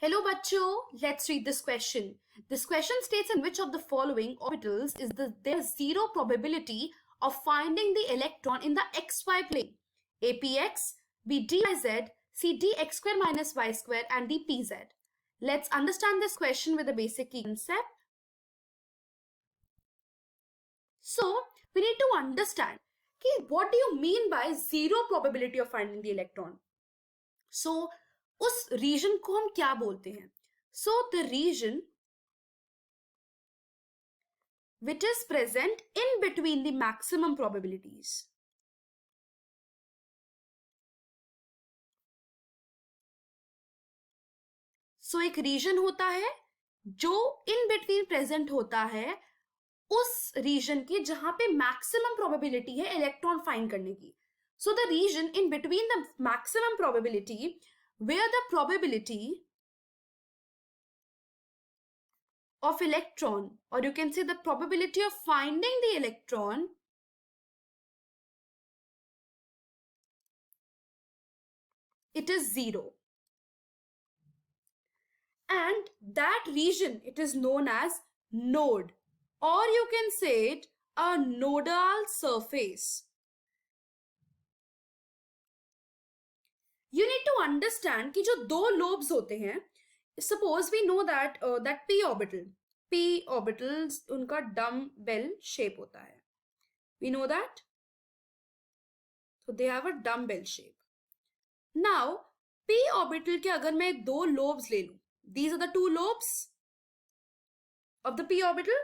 Hello bachcho, let's read this question. This question states in which of the following orbitals is there zero probability of finding the electron in the xy plane? A px, B dyz, C dx square minus y square and D pz. Let's understand this question with a basic key concept. So we need to understand what do you mean by zero probability of finding the electron? So उस reason को हम क्या बोलते हैं? So the region which is present in between the maximum probabilities. So एक reason होता है जो इन बिटवीन प्रेजेंट होता है उस रीजन के जहां पे मैक्सिमम प्रोबेबिलिटी है इलेक्ट्रॉन फाइंड करने की. So the region in between the maximum probability where the probability of electron, or you can say the probability of finding the electron it is zero, and that region it is known as node, or you can say it a nodal surface. You need to understand कि जो दो lobes होते हैं, suppose we know that that p orbitals उनका dumbbell shape होता है. We know that. So they have a dumbbell shape. Now p orbital के अगर मैं दो lobes ले लूं, these are the two lobes of the p orbital,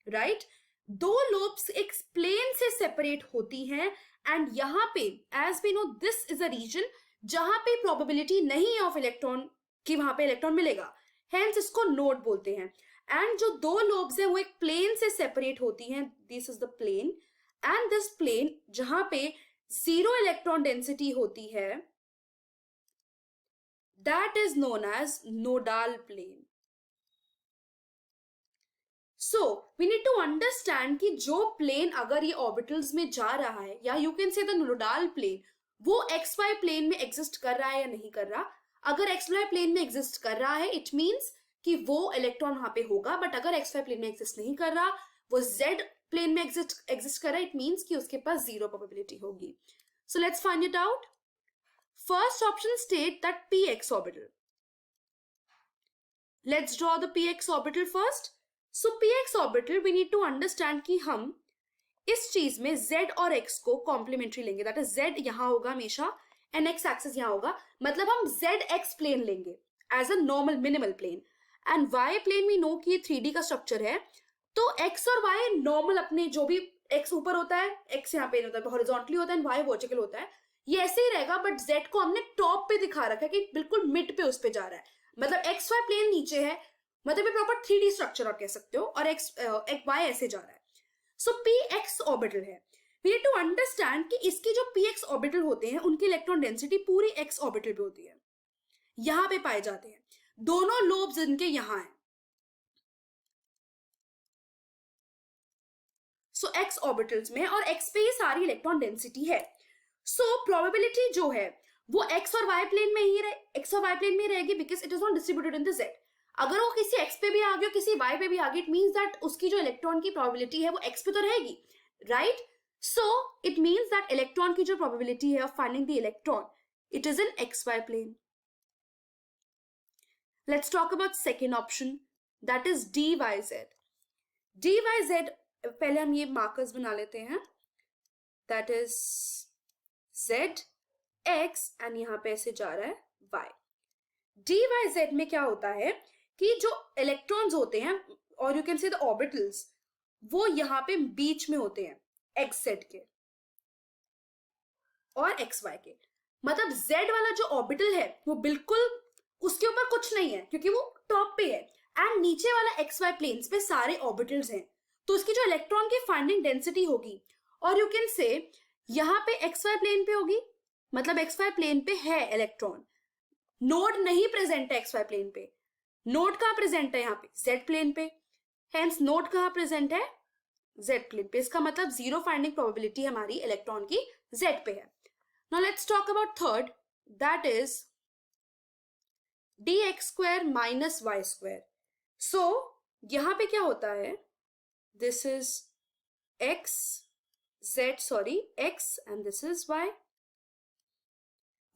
right? दो lobes एक plane से separate होती हैं, and यहाँ पे as we know this is a region जहां पे probability नहीं है of electron कि वहां पे electron मिलेगा, hence इसको node बोलते हैं. and जो दो lobes हैं वो एक plane से separate होती हैं, this is the plane, and this plane जहां पे zero electron density होती है that is known as nodal plane. So we need to understand कि जो plane अगर ये orbitals में जा रहा है, या you can say the nodal plane, वो xy plane में exist कर रहा है या नहीं कर रहा. अगर xy plane में exist कर रहा है it means कि वो electron वहां पे होगा, but अगर xy plane में exist नहीं कर रहा, वो z plane में exist कर रहा है, it means कि उसके पास zero probability होगी. So let's find it out. First option state that px orbital. Let's draw the px orbital first. So px orbital we need to understand कि हम इस चीज में z और x को कॉम्प्लीमेंट्री लेंगे, दैट इज z यहां होगा हमेशा एंड x एक्सिस यहां होगा, मतलब हम zx प्लेन लेंगे as a normal minimal plane, and y plane we know कि ये 3D का स्ट्रक्चर है, तो x और y नॉर्मल अपने जो भी x ऊपर होता है, x यहाँ पे होता है हॉरिजॉन्टली होता है एंड y वर्टिकल होता है, ये ऐसे ही रहेगा, बट z को हमने टॉप पे दिखा रखा है कि बिल्कुल मिड पे उस पे जा रहा है, मतलब xy प्लेन नीचे है, मतलब ये प्रॉपर 3D स्ट्रक्चर आप कह सकते हो, और y ऐसे जा रहा है. So px orbital है. We need to understand कि इसके जो px orbital होते हैं उनकी इलेक्ट्रॉन डेंसिटी पूरी x orbital पे होती है, यहां पे पाए जाते हैं, दोनों लोब्स इनके यहां हैं. So x orbitals में और x पे ये सारी इलेक्ट्रॉन डेंसिटी है. So probability जो है वो x और y प्लेन में ही x और y प्लेन में रहेगी, because it is not distributed in the z. अगर वो किसी x पे भी आ गया, किसी y पे भी आ गया, इट मींस दैट उसकी जो इलेक्ट्रॉन की प्रोबेबिलिटी है वो x पे तो रहेगी, right? So it means that electron की जो प्रोबेबिलिटी है of finding the electron it is in xy plane. Let's talk about second option, that is dyz. dyz पहले हम ये मार्कर्स बना लेते हैं, that is z x and यहां पे ऐसे जा रहा है y. dyz में क्या होता है कि जो इलेक्ट्रॉन्स होते हैं, और you can say the orbitals, वो यहां पे बीच में होते हैं xz के और xy के, मतलब z वाला जो ऑर्बिटल है वो बिल्कुल उसके ऊपर कुछ नहीं है क्योंकि वो टॉप पे है, एंड नीचे वाला xy प्लेन्स पे सारे ऑर्बिटल्स हैं, तो उसकी जो इलेक्ट्रॉन की फाइंडिंग डेंसिटी होगी, और यू कैन से यहां पे xy प्लेन पे होगी, मतलब xy प्लेन पे है इलेक्ट्रॉन, नोड नहीं प्रेजेंट है xy प्लेन पे, नोड कहां प्रेजेंट है यहाँ पे z प्लेन पे, हेंस नोड कहां प्रेजेंट है z प्लेन पे, इसका मतलब जीरो फाइंडिंग प्रोबेबिलिटी हमारी इलेक्ट्रॉन की z पे है. Now let's talk about third, that is dx² minus y². So यहां पे क्या होता है, this is x and this is y.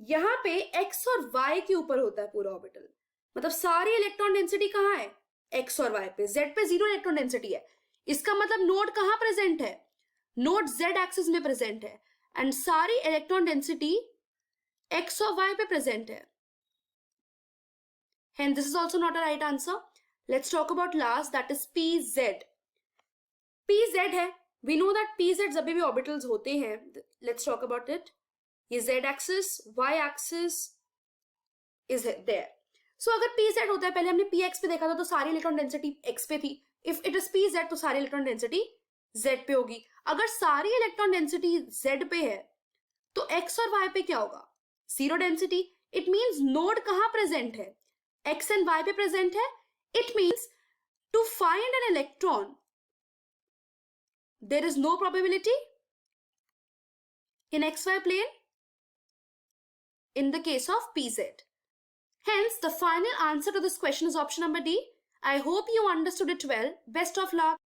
यहां पे x और y के ऊपर होता है पूरा ऑर्बिटल, मतलब सारी इलेक्ट्रॉन डेंसिटी कहाँ है, x और y पे. z पे 0 इलेक्ट्रॉन डेंसिटी है, इसका मतलब नोड कहाँ प्रेजेंट है, नोड z एक्सिस में प्रेजेंट है, एंड सारी इलेक्ट्रॉन डेंसिटी x और y पे प्रेजेंट है. Hence this is also not a right answer. Let's talk about last, that is pz. pz है, we know that pz जब भी ऑर्बिटल्स होते हैं, let's talk about it. ये z axis, y axis is there. So अगर pz होता है, पहले हमने px पे देखा था तो सारी इलेक्ट्रॉन डेंसिटी x पे थी. If it is pz तो सारी इलेक्ट्रॉन डेंसिटी z पे होगी. अगर सारी इलेक्ट्रॉन डेंसिटी z पे है तो x और y पे क्या होगा, zero density. It means node कहाँ प्रेजेंट है, x एंड y पे प्रेजेंट है. It means to find an electron there is no probability in xy plane in the case of pz. Hence, the final answer to this question is option number D. I hope you understood it well. Best of luck.